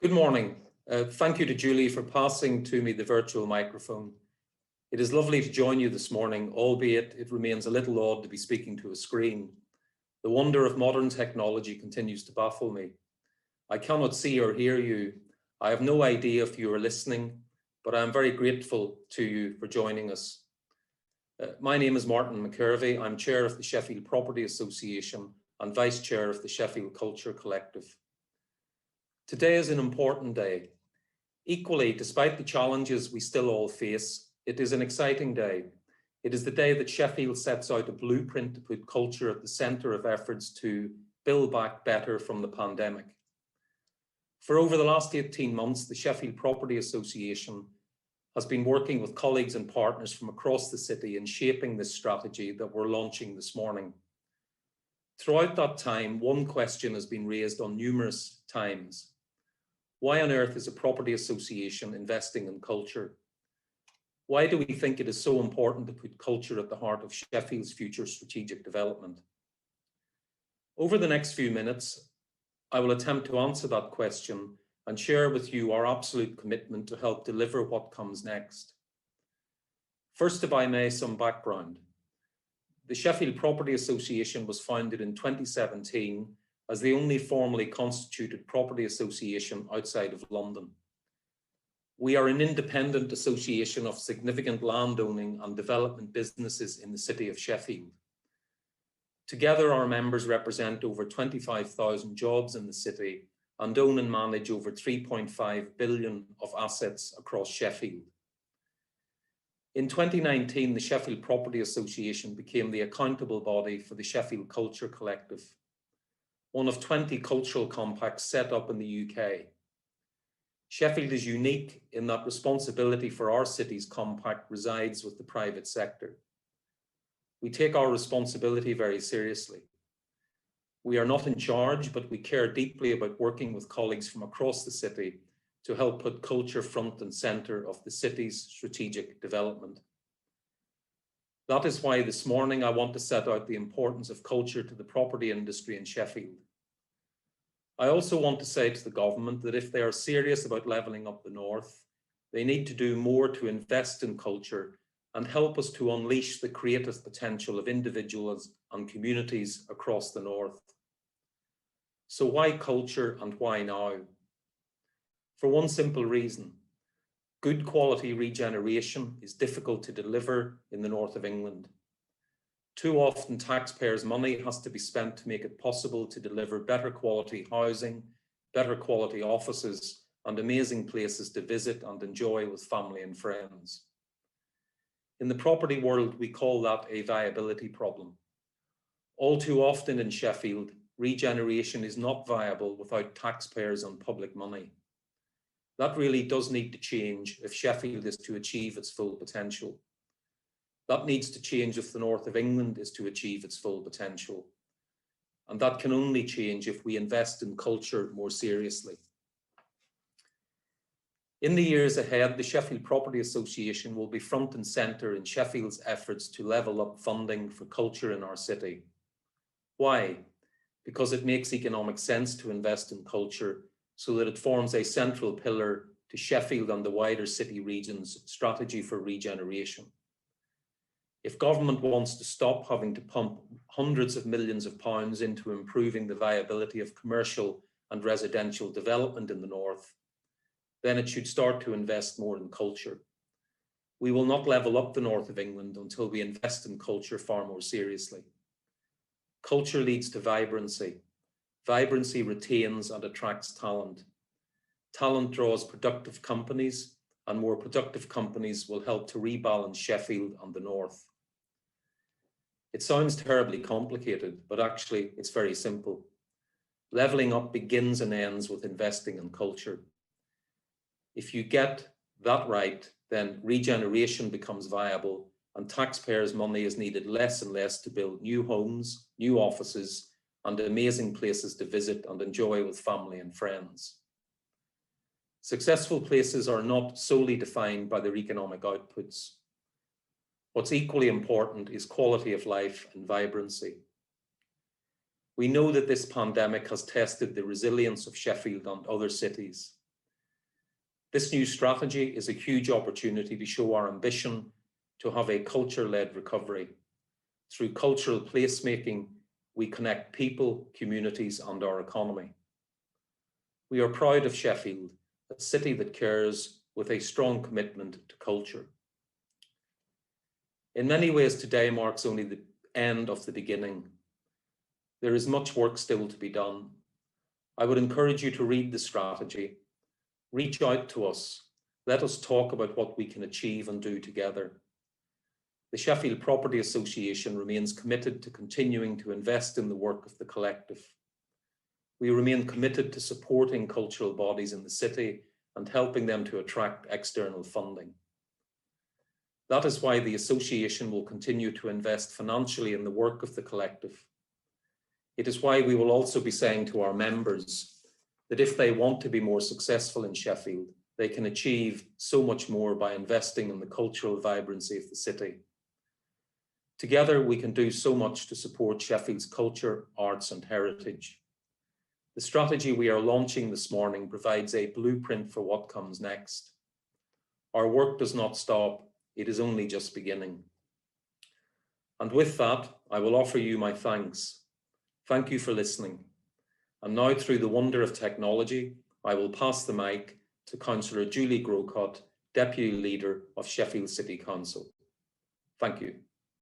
Good morning. Thank you to Julie for passing to me the virtual microphone. It is lovely to join you this morning, albeit it remains a little odd to be speaking to a screen. The wonder of modern technology continues to baffle me. I cannot see or hear you. I have no idea if you are listening, but I am very grateful to you for joining us. My name is Martin McKervey. I'm Chair of the Sheffield Property Association and Vice Chair of the Sheffield Culture Collective. Today is an important day. Equally, despite the challenges we still all face, it is an exciting day. It is the day that Sheffield sets out a blueprint to put culture at the centre of efforts to build back better from the pandemic. For over the last 18 months, the Sheffield Property Association has been working with colleagues and partners from across the city in shaping this strategy that we're launching this morning. Throughout that time, one question has been raised on numerous times. Why on earth is a property association investing in culture? Why do we think it is so important to put culture at the heart of Sheffield's future strategic development? Over the next few minutes, I will attempt to answer that question and share with you our absolute commitment to help deliver what comes next. First, if I may, some background. The Sheffield Property Association was founded in 2017 as the only formally constituted property association outside of London. We are an independent association of significant landowning and development businesses in the city of Sheffield. Together, our members represent over 25,000 jobs in the city and own and manage over 3.5 billion of assets across Sheffield. In 2019, the Sheffield Property Association became the accountable body for the Sheffield Culture Collective, one of 20 cultural compacts set up in the UK. Sheffield is unique in that responsibility for our city's compact resides with the private sector. We take our responsibility very seriously. We are not in charge, but we care deeply about working with colleagues from across the city to help put culture front and centre of the city's strategic development. That is why this morning I want to set out the importance of culture to the property industry in Sheffield. I also want to say to the government that if they are serious about levelling up the north, they need to do more to invest in culture and help us to unleash the creative potential of individuals and communities across the north. So why culture and why now? For one simple reason: good quality regeneration is difficult to deliver in the north of England. Too often taxpayers' money has to be spent to make it possible to deliver better quality housing, better quality offices, and amazing places to visit and enjoy with family and friends. In the property world, we call that a viability problem. All too often in Sheffield, regeneration is not viable without taxpayers and public money. That really does need to change if Sheffield is to achieve its full potential. That needs to change if the north of England is to achieve its full potential. And that can only change if we invest in culture more seriously. In the years ahead, the Sheffield Property Association will be front and centre in Sheffield's efforts to level up funding for culture in our city. Why? Because it makes economic sense to invest in culture so that it forms a central pillar to Sheffield and the wider city region's strategy for regeneration. If government wants to stop having to pump hundreds of millions of pounds into improving the viability of commercial and residential development in the north, then it should start to invest more in culture. We will not level up the north of England until we invest in culture far more seriously. Culture leads to vibrancy. Vibrancy retains and attracts talent. Talent draws productive companies, and more productive companies will help to rebalance Sheffield and the north. It sounds terribly complicated, but actually it's very simple. Levelling up begins and ends with investing in culture. If you get that right, then regeneration becomes viable and taxpayers' money is needed less and less to build new homes, new offices, and amazing places to visit and enjoy with family and friends. Successful places are not solely defined by their economic outputs. What's equally important is quality of life and vibrancy. We know that this pandemic has tested the resilience of Sheffield and other cities. This new strategy is a huge opportunity to show our ambition to have a culture-led recovery. Through cultural placemaking, we connect people, communities, and our economy. We are proud of Sheffield, a city that cares with a strong commitment to culture. In many ways, today marks only the end of the beginning. There is much work still to be done. I would encourage you to read the strategy, reach out to us, let us talk about what we can achieve and do together. The Sheffield Property Association remains committed to continuing to invest in the work of the collective. We remain committed to supporting cultural bodies in the city and helping them to attract external funding. That is why the association will continue to invest financially in the work of the collective. It is why we will also be saying to our members that if they want to be more successful in Sheffield, they can achieve so much more by investing in the cultural vibrancy of the city. Together, we can do so much to support Sheffield's culture, arts, and heritage. The strategy we are launching this morning provides a blueprint for what comes next. Our work does not stop, it is only just beginning. And with that, I will offer you my thanks. Thank you for listening. And now, through the wonder of technology, I will pass the mic to Councillor Julie Grocott, Deputy Leader of Sheffield City Council. Thank you.